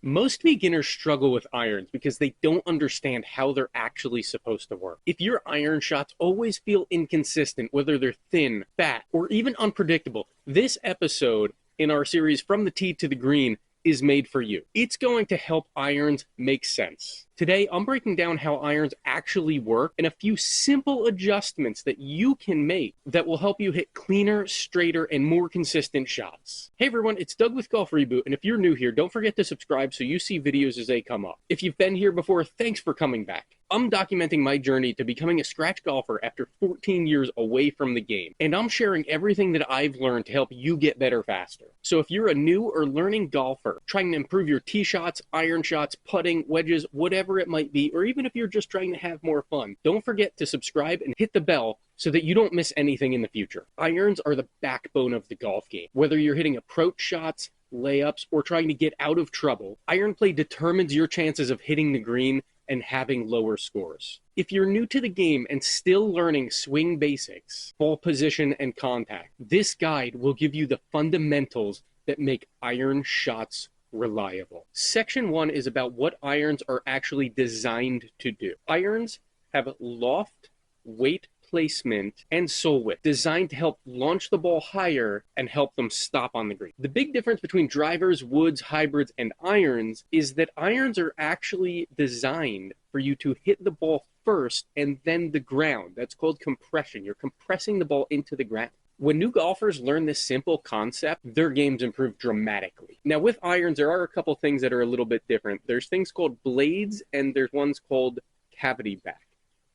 Most beginners struggle with irons because they don't understand how they're actually supposed to work. If your iron shots always feel inconsistent, whether they're thin, fat, or even unpredictable, this episode in our series From the Tee to the Green is made for you. It's going to help irons make sense. Today, I'm breaking down how irons actually work and a few simple adjustments that you can make that will help you hit cleaner, straighter, and more consistent shots. Hey everyone, it's Doug with Golf Reboot, and if you're new here, don't forget to subscribe so you see videos as they come up. If you've been here before, thanks for coming back. I'm documenting my journey to becoming a scratch golfer after 14 years away from the game, and I'm sharing everything that I've learned to help you get better faster. So if you're a new or learning golfer, trying to improve your tee shots, iron shots, putting, wedges, whatever it might be, or even if you're just trying to have more fun, don't forget to subscribe and hit the bell so that you don't miss anything in the future. Irons are the backbone of the golf game. Whether you're hitting approach shots, layups, or trying to get out of trouble, iron play determines your chances of hitting the green and having lower scores. If you're new to the game and still learning swing basics, ball position, and contact, this guide will give you the fundamentals that make iron shots reliable. Section 1 is about what irons are actually designed to do. Irons have loft, weight placement, and sole width designed to help launch the ball higher and help them stop on the green. The big difference between drivers, woods, hybrids, and irons is that irons are actually designed for you to hit the ball first and then the ground. That's called compression. You're compressing the ball into the ground. When new golfers learn this simple concept, their games improve dramatically. Now with irons, there are a couple things that are a little bit different. There's things called blades and there's ones called cavity back.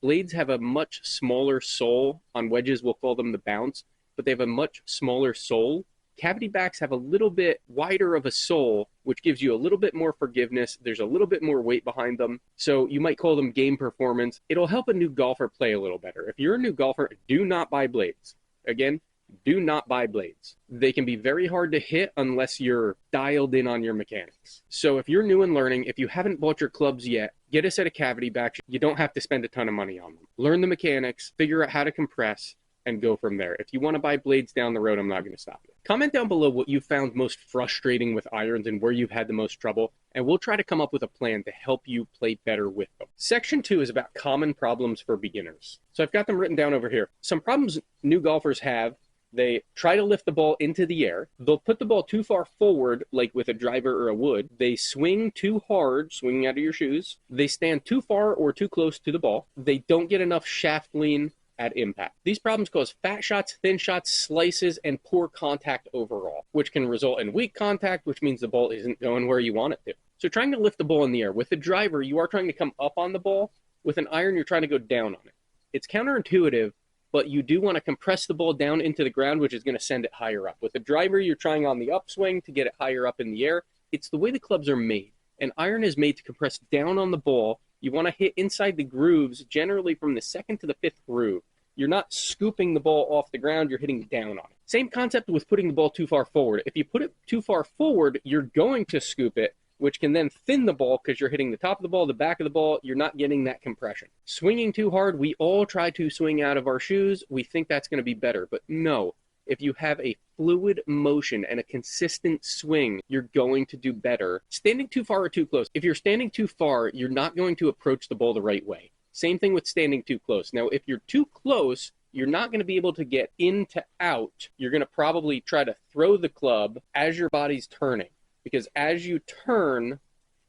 Blades have a much smaller sole. On wedges, we'll call them the bounce, but they have a much smaller sole. Cavity backs have a little bit wider of a sole, which gives you a little bit more forgiveness. There's a little bit more weight behind them. So you might call them game performance. It'll help a new golfer play a little better. If you're a new golfer, do not buy blades. Again, do not buy blades. They can be very hard to hit unless you're dialed in on your mechanics. So if you're new and learning, if you haven't bought your clubs yet, get a set of cavity backs. You don't have to spend a ton of money on them. Learn the mechanics, figure out how to compress, and go from there. If you want to buy blades down the road, I'm not going to stop you. Comment down below what you found most frustrating with irons and where you've had the most trouble, and we'll try to come up with a plan to help you play better with them. Section 2 is about common problems for beginners. So I've got them written down over here. Some problems new golfers have. They try to lift the ball into the air. They'll put the ball too far forward, like with a driver or a wood. They swing too hard, swinging out of your shoes. They stand too far or too close to the ball. They don't get enough shaft lean at impact. These problems cause fat shots, thin shots, slices, and poor contact overall, which can result in weak contact, which means the ball isn't going where you want it to. So trying to lift the ball in the air. With a driver, you are trying to come up on the ball. With an iron, you're trying to go down on it. It's counterintuitive, but you do want to compress the ball down into the ground, which is going to send it higher up. With a driver, you're trying on the upswing to get it higher up in the air. It's the way the clubs are made. An iron is made to compress down on the ball. You want to hit inside the grooves, generally from the 2nd to the 5th groove. You're not scooping the ball off the ground, you're hitting down on it. Same concept with putting the ball too far forward. If you put it too far forward, you're going to scoop it, which can then thin the ball because you're hitting the top of the ball, the back of the ball. You're not getting that compression. Swinging too hard, we all try to swing out of our shoes. We think that's going to be better, but no. If you have a fluid motion and a consistent swing, you're going to do better. Standing too far or too close. If you're standing too far, you're not going to approach the ball the right way. Same thing with standing too close. Now, if you're too close, you're not going to be able to get in to out. You're going to probably try to throw the club as your body's turning. Because as you turn,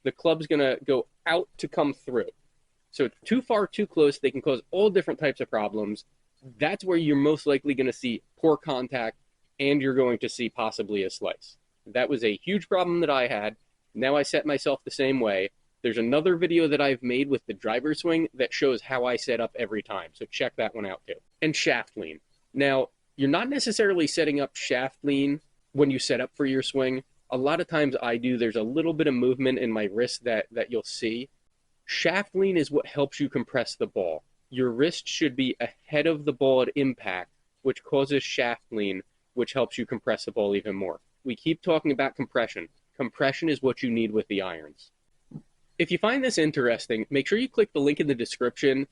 the club's going to go out to come through. So too far, too close, they can cause all different types of problems. That's where you're most likely going to see poor contact, and you're going to see possibly a slice. That was a huge problem that I had. Now I set myself the same way. There's another video that I've made with the driver swing that shows how I set up every time. So check that one out too. And shaft lean. Now, you're not necessarily setting up shaft lean when you set up for your swing. A lot of times I do. There's a little bit of movement in my wrist that you'll see. Shaft lean is what helps you compress the ball. Your wrist should be ahead of the ball at impact, which causes shaft lean, which helps you compress the ball even more. We keep talking about compression. Compression is what you need with the irons. If you find this interesting, make sure you click the link in the description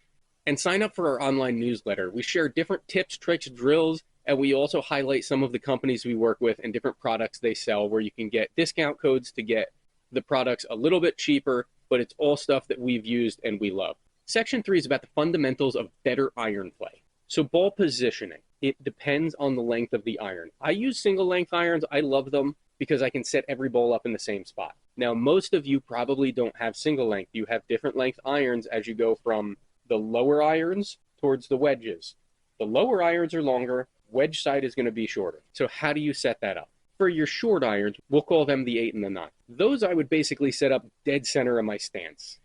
and sign up for our online newsletter. We share different tips, tricks, drills, and we also highlight some of the companies we work with and different products they sell where you can get discount codes to get The product's a little bit cheaper, but it's all stuff that we've used and we love. Section 3 is about the fundamentals of better iron play. So ball positioning, it depends on the length of the iron. I use single length irons. I love them because I can set every ball up in the same spot. Now, most of you probably don't have single length. You have different length irons as you go from the lower irons towards the wedges. The lower irons are longer, wedge side is going to be shorter. So how do you set that up? For your short irons, we'll call them the 8 and the 9. Those I would basically set up dead center of my stance.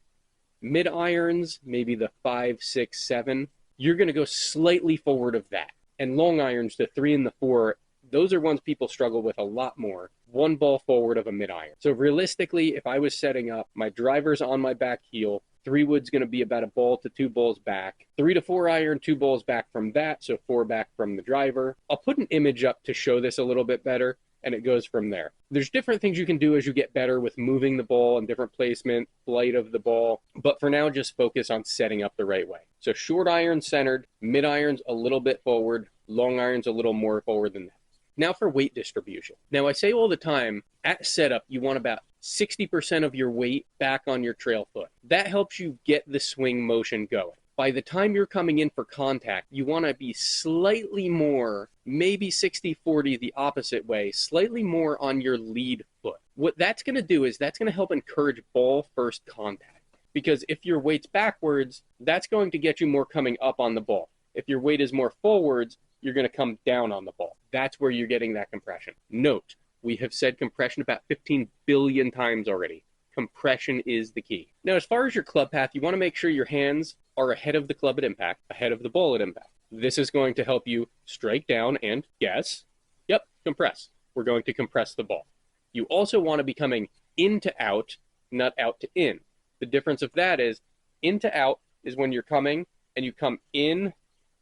Mid irons, maybe the 5, 6, 7, you're going to go slightly forward of that. And long irons, the 3 and the 4, those are ones people struggle with a lot more. One ball forward of a mid iron. So realistically, if I was setting up, my driver's on my back heel, 3 wood's going to be about a ball to 2 balls back. 3 to 4 iron, 2 balls back from that, so 4 back from the driver. I'll put an image up to show this a little bit better, and it goes from there. There's different things you can do as you get better with moving the ball and different placement, flight of the ball. But for now, just focus on setting up the right way. So short iron centered, mid irons a little bit forward, long irons a little more forward than that. Now for weight distribution. Now I say all the time, at setup, you want about 60% of your weight back on your trail foot. That helps you get the swing motion going. By the time you're coming in for contact, you want to be slightly more, maybe 60-40 the opposite way, slightly more on your lead foot. What that's going to do is that's going to help encourage ball first contact. Because if your weight's backwards, that's going to get you more coming up on the ball. If your weight is more forwards, you're going to come down on the ball. That's where you're getting that compression. Note, we have said compression about 15 billion times already. Compression is the key. Now, as far as your club path, you want to make sure your hands are ahead of the club at impact, ahead of the ball at impact. This is going to help you strike down and, yes, yep, compress. We're going to compress the ball. You also want to be coming in to out, not out to in. The difference of that is in to out is when you're coming and you come in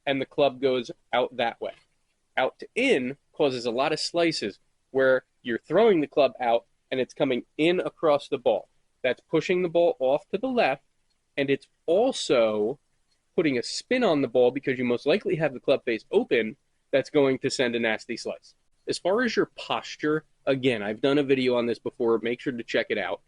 and the club goes out that way. Out to in causes a lot of slices where you're throwing the club out and it's coming in across the ball. That's pushing the ball off to the left, and it's also putting a spin on the ball because you most likely have the club face open. That's going to send a nasty slice. As far as your posture, again, I've done a video on this before. Make sure to check it out.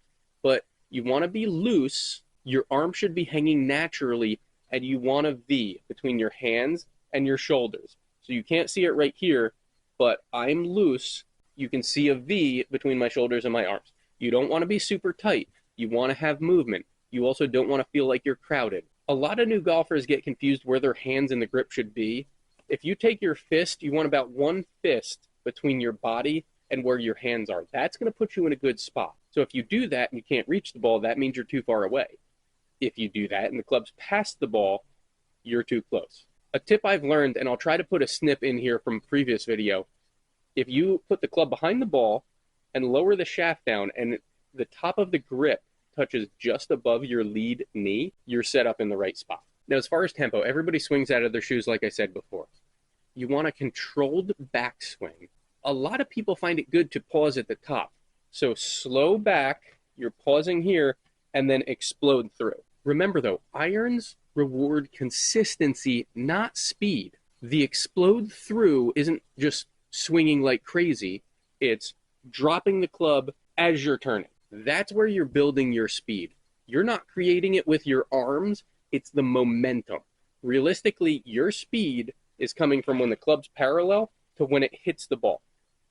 But you want to be loose. Your arm should be hanging naturally, and you want a V between your hands and your shoulders. So you can't see it right here, but I'm loose. You can see a V between my shoulders and my arms. You don't want to be super tight. You want to have movement. You also don't want to feel like you're crowded. A lot of new golfers get confused where their hands in the grip should be. If you take your fist, you want about one fist between your body and where your hands are. That's going to put you in a good spot. So if you do that and you can't reach the ball, that means you're too far away. If you do that and the club's past the ball, you're too close. A tip I've learned, and I'll try to put a snip in here from a previous video, if you put the club behind the ball and lower the shaft down and the top of the grip touches just above your lead knee, you're set up in the right spot. Now, as far as tempo, everybody swings out of their shoes like I said before. You want a controlled backswing. A lot of people find it good to pause at the top. So slow back, you're pausing here, and then explode through. Remember though, irons reward consistency, not speed. The explode through isn't just swinging like crazy, it's dropping the club as you're turning. That's where you're building your speed. You're not creating it with your arms, it's the momentum. Realistically, your speed is coming from when the club's parallel to when it hits the ball.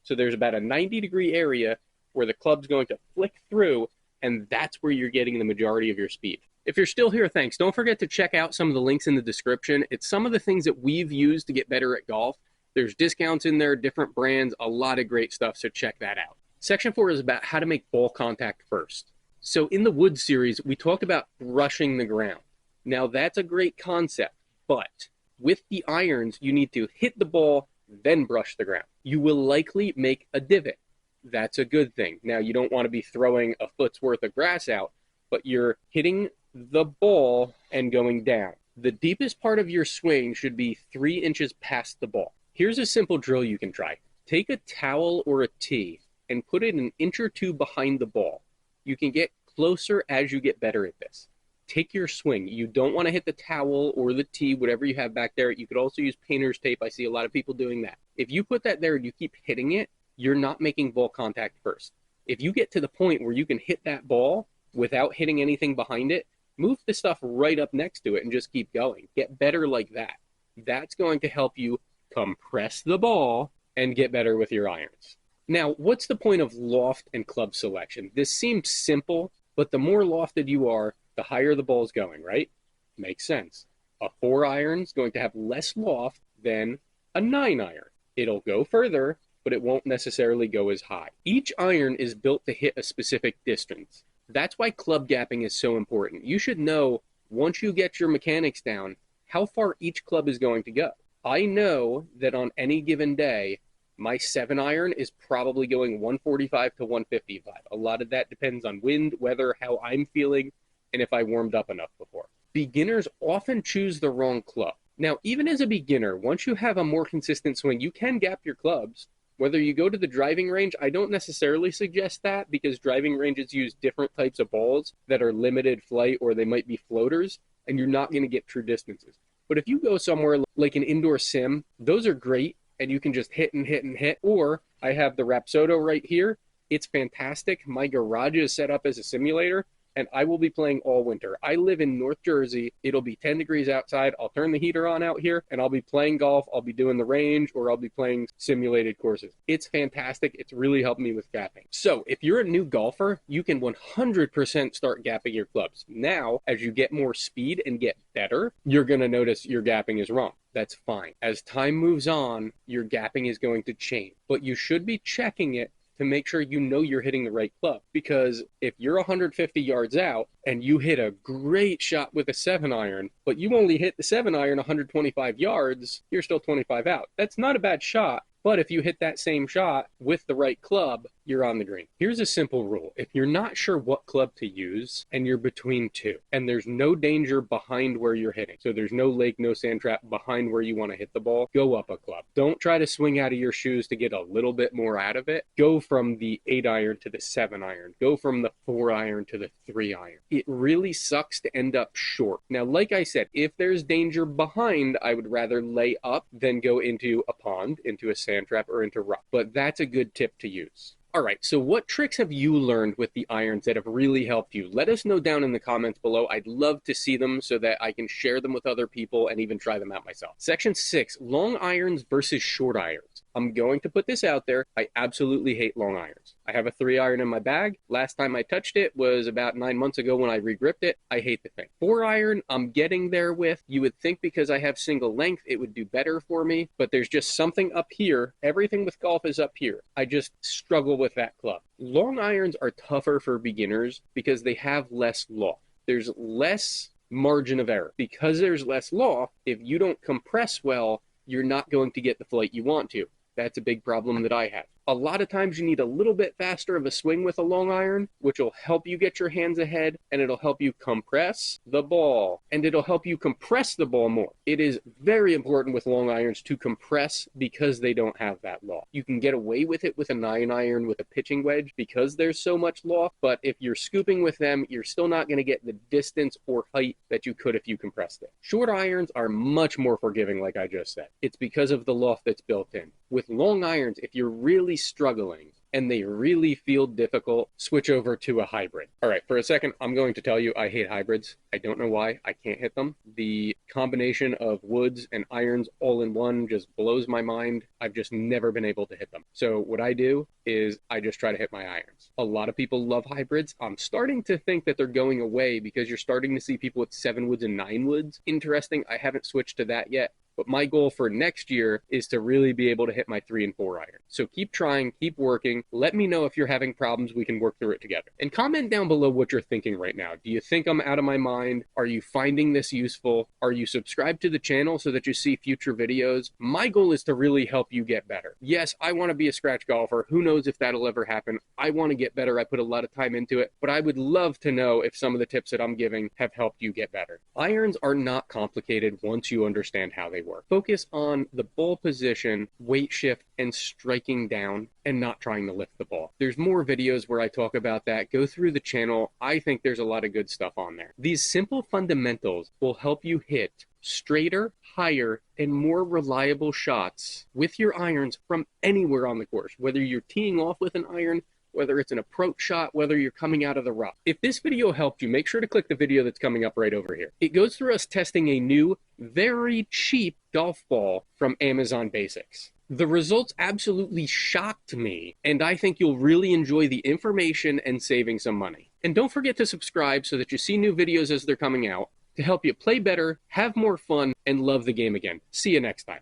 So there's about a 90-degree area where the club's going to flick through, and that's where you're getting the majority of your speed. If you're still here, thanks. Don't forget to check out some of the links in the description. It's some of the things that we've used to get better at golf. There's discounts in there, different brands, a lot of great stuff, so check that out. Section 4 is about how to make ball contact first. So in the Wood series, we talked about brushing the ground. Now that's a great concept, but with the irons, you need to hit the ball, then brush the ground. You will likely make a divot. That's a good thing. Now you don't want to be throwing a foot's worth of grass out, but you're hitting the ball and going down. The deepest part of your swing should be 3 inches past the ball. Here's a simple drill you can try. Take a towel or a tee and put it an inch or two behind the ball. You can get closer as you get better at this. Take your swing. You don't want to hit the towel or the tee, whatever you have back there. You could also use painter's tape. I see a lot of people doing that. If you put that there and you keep hitting it, you're not making ball contact first. If you get to the point where you can hit that ball without hitting anything behind it, move the stuff right up next to it and just keep going. Get better like that. That's going to help you compress the ball and get better with your irons. Now, what's the point of loft and club selection? This seems simple, but the more lofted you are, the higher the ball's going, right? Makes sense. A 4-iron is going to have less loft than a 9-iron. It'll go further, but it won't necessarily go as high. Each iron is built to hit a specific distance. That's why club gapping is so important. You should know, once you get your mechanics down, how far each club is going to go. I know that on any given day, my 7-iron is probably going 145 to 155. A lot of that depends on wind, weather, how I'm feeling, and if I warmed up enough before. Beginners often choose the wrong club. Now, even as a beginner, once you have a more consistent swing, you can gap your clubs. Whether you go to the driving range, I don't necessarily suggest that, because driving ranges use different types of balls that are limited flight, or they might be floaters, and you're not going to get true distances. But if you go somewhere like an indoor sim, those are great, and you can just hit and hit and hit. Or I have the Rapsodo right here. It's fantastic. My garage is set up as a simulator, and I will be playing all winter. I live in North Jersey. It'll be 10 degrees outside. I'll turn the heater on out here, and I'll be playing golf. I'll be doing the range, or I'll be playing simulated courses. It's fantastic. It's really helped me with gapping. So if you're a new golfer, you can 100% start gapping your clubs. Now, as you get more speed and get better, you're going to notice your gapping is wrong. That's fine. As time moves on, your gapping is going to change, but you should be checking it to make sure you know you're hitting the right club. Because if you're 150 yards out and you hit a great shot with a 7-iron, but you only hit the 7-iron 125 yards, you're still 25 out. That's not a bad shot. But if you hit that same shot with the right club, you're on the green. Here's a simple rule. If you're not sure what club to use and you're between two, and there's no danger behind where you're hitting, so there's no lake, no sand trap behind where you want to hit the ball, go up a club. Don't try to swing out of your shoes to get a little bit more out of it. Go from the 8-iron to the 7-iron. Go from the 4-iron to the 3-iron. It really sucks to end up short. Now, like I said, if there's danger behind, I would rather lay up than go into a pond, into a sand trap, or into rock. But that's a good tip to use. All right, so what tricks have you learned with the irons that have really helped you? Let us know down in the comments below. I'd love to see them so that I can share them with other people and even try them out myself. Section 6, long irons versus short irons. I'm going to put this out there. I absolutely hate long irons. I have a 3-iron in my bag. Last time I touched it was about 9 months ago when I regripped it. I hate the thing. 4-iron, I'm getting there with. You would think because I have single length, it would do better for me, but there's just something up here. Everything with golf is up here. I just struggle with that club. Long irons are tougher for beginners because they have less loft. There's less margin of error. Because there's less loft, if you don't compress well, you're not going to get the flight you want to. That's a big problem that I have. A lot of times you need a little bit faster of a swing with a long iron, which will help you get your hands ahead, and it'll help you compress the ball, and it'll help you compress the ball more. It is very important with long irons to compress because they don't have that loft. You can get away with it with a 9-iron with a pitching wedge because there's so much loft, but if you're scooping with them, you're still not going to get the distance or height that you could if you compressed it. Short irons are much more forgiving, like I just said. It's because of the loft that's built in. With long irons, if you're really struggling and they really feel difficult, switch over to a hybrid. All right, for a second, I'm going to tell you I hate hybrids. I don't know why. I can't hit them. The combination of woods and irons all in one just blows my mind. I've just never been able to hit them. So what I do is I just try to hit my irons. A lot of people love hybrids. I'm starting to think that they're going away because you're starting to see people with 7 woods and 9 woods. Interesting. I haven't switched to that yet. But my goal for next year is to really be able to hit my 3 and 4 iron. So keep trying, keep working. Let me know if you're having problems. We can work through it together. And comment down below what you're thinking right now. Do you think I'm out of my mind? Are you finding this useful? Are you subscribed to the channel so that you see future videos? My goal is to really help you get better. Yes, I want to be a scratch golfer. Who knows if that'll ever happen? I want to get better. I put a lot of time into it, but I would love to know if some of the tips that I'm giving have helped you get better. Irons are not complicated once you understand how they work. Focus on the ball position, weight shift, and striking down, and not trying to lift the ball. There's more videos where I talk about that. Go through the channel. I think there's a lot of good stuff on there. These simple fundamentals will help you hit straighter, higher, and more reliable shots with your irons from anywhere on the course. Whether you're teeing off with an iron, whether it's an approach shot, whether you're coming out of the rough. If this video helped you, make sure to click the video that's coming up right over here. It goes through us testing a new, very cheap golf ball from Amazon Basics. The results absolutely shocked me, and I think you'll really enjoy the information and saving some money. And don't forget to subscribe so that you see new videos as they're coming out to help you play better, have more fun, and love the game again. See you next time.